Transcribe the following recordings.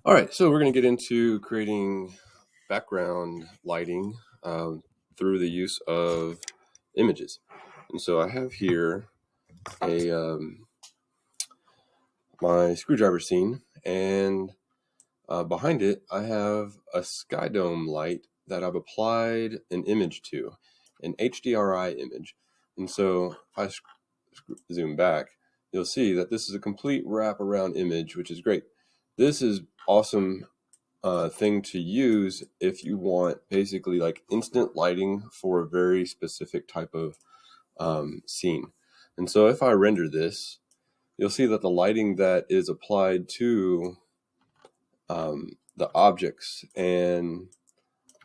All right, so we're going to get into creating background lighting through the use of images. And so I have here a my screwdriver scene, and behind it I have a sky dome light that I've applied an image to, an HDRI image. And so if I zoom back, you'll see that this is a complete wraparound image, which is great. This is awesome thing to use if you want basically like instant lighting for a very specific type of scene. And so if I render this, you'll see that the lighting that is applied to the objects and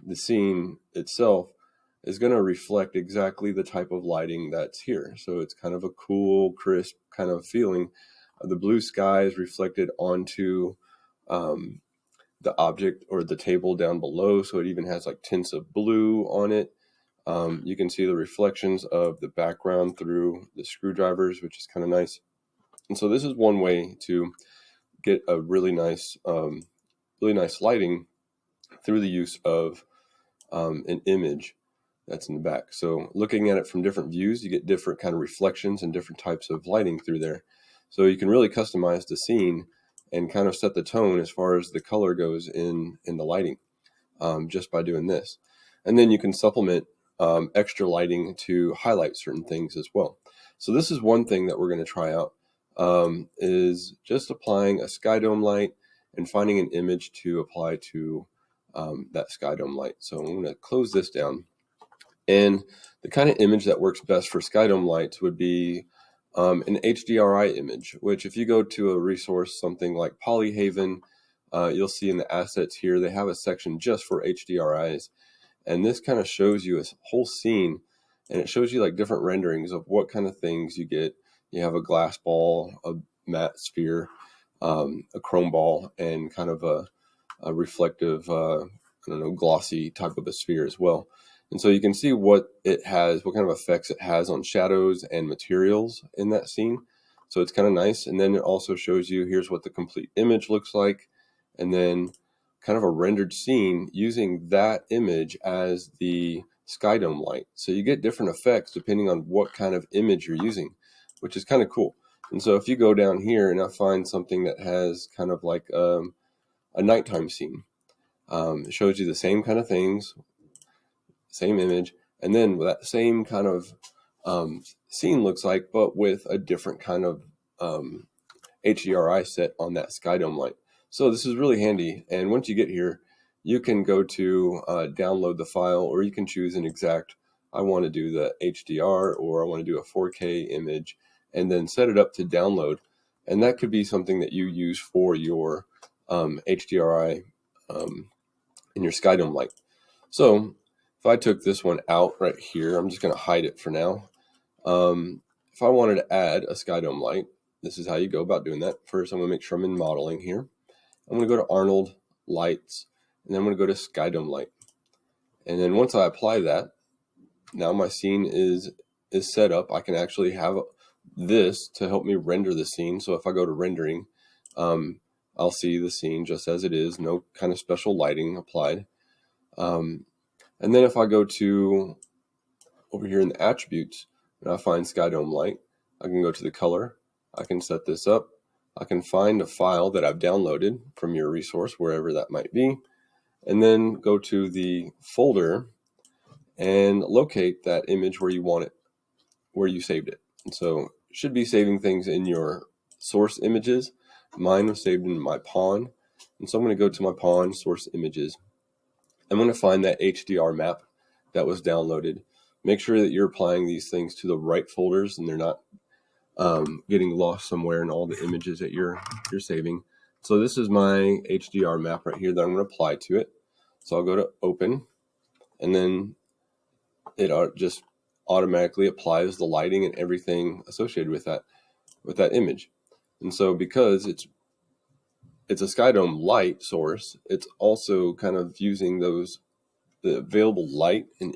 the scene itself is going to reflect exactly the type of lighting that's here. So it's kind of a cool, crisp kind of feeling. The blue sky is reflected onto um, the object or the table down below, so it even has like tints of blue on it. You can see the reflections of the background through the screwdrivers, which is kind of nice. And so this is one way to get a really nice lighting through the use of an image that's in the back. So looking at it from different views, you get different kind of reflections and different types of lighting through there. So you can really customize the scene and kind of set the tone as far as the color goes in the lighting just by doing this. And then you can supplement extra lighting to highlight certain things as well. So this is one thing that we're going to try out is just applying a sky dome light and finding an image to apply to that sky dome light. So I'm going to close this down. And the kind of image that works best for sky dome lights would be an HDRI image, which if you go to a resource, something like Polyhaven, you'll see in the assets here, they have a section just for HDRIs. And this kind of shows you a whole scene, and it shows you like different renderings of what kind of things you get. You have a glass ball, a matte sphere, a chrome ball, and kind of a reflective, glossy type of a sphere as well. And so you can see what it has, what kind of effects it has on shadows and materials in that scene. So it's kind of nice. And then it also shows you here's what the complete image looks like. And then kind of a rendered scene using that image as the sky dome light. So you get different effects depending on what kind of image you're using, which is kind of cool. And so if you go down here and I find something that has kind of like a nighttime scene, it shows you the same kind of things, same image, and then that same kind of scene looks like, but with a different kind of HDRI set on that sky dome light. So this is really handy. And once you get here, you can go to download the file, or you can choose an exact, I want to do the HDR or I want to do a 4K image, and then set it up to download. And that could be something that you use for your HDRI in your sky dome light. So if I took this one out right here, I'm just going to hide it for now. If I wanted to add a sky dome light, this is how you go about doing that. First, I'm going to make sure I'm in modeling here. I'm going to go to Arnold Lights, and then I'm going to go to Sky Dome Light. And then once I apply that, now my scene is set up. I can actually have this to help me render the scene. So if I go to rendering, I'll see the scene just as it is, no kind of special lighting applied. And then if I go to over here in the attributes, and I find Sky Dome Light, I can go to the color. I can set this up. I can find a file that I've downloaded from your resource, wherever that might be, and then go to the folder and locate that image where you want it, where you saved it. And so it should be saving things in your source images. Mine was saved in my pawn. And so I'm going to go to my pawn source images. I'm going to find that HDR map that was downloaded. Make sure that you're applying these things to the right folders and they're not getting lost somewhere in all the images that you're saving. So this is my HDR map right here that I'm going to apply to it. So I'll go to open, and then it just automatically applies the lighting and everything associated with that image. And so because it's a sky dome light source, it's also kind of using the available light and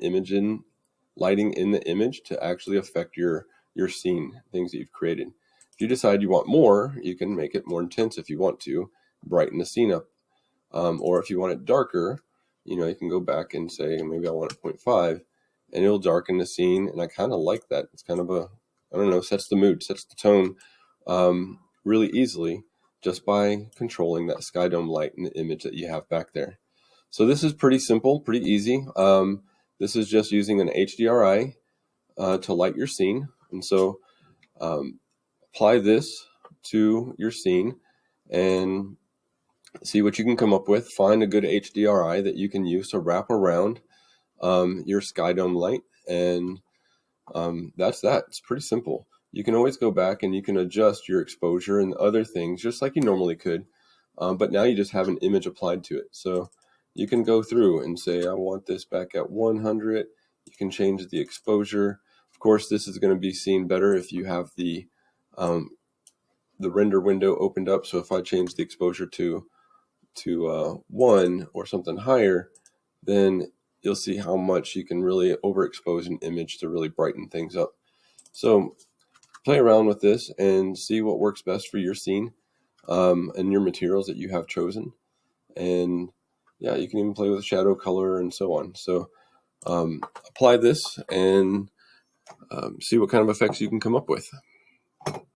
lighting in the image to actually affect your scene, things that you've created. If you decide you want more, you can make it more intense if you want to, brighten the scene up Or if you want it darker, you can go back and say, maybe I want it 0.5, and it'll darken the scene. And I kind of like that. It's kind of I don't know, sets the mood, sets the tone really easily just by controlling that sky dome light in the image that you have back there. So this is pretty simple, pretty easy. This is just using an HDRI to light your scene. And so apply this to your scene and see what you can come up with. Find a good HDRI that you can use to wrap around your sky dome light, and that's that. It's pretty simple. You can always go back and you can adjust your exposure and other things just like you normally could, but now you just have an image applied to it. So you can go through and say, I want this back at 100. You can change the exposure. Of course, this is going to be seen better if you have the render window opened up. So if I change the exposure to 1 or something higher, then you'll see how much you can really overexpose an image to really brighten things up. So play around with this and see what works best for your scene and your materials that you have chosen. And yeah, you can even play with shadow color and so on. So apply this and see what kind of effects you can come up with.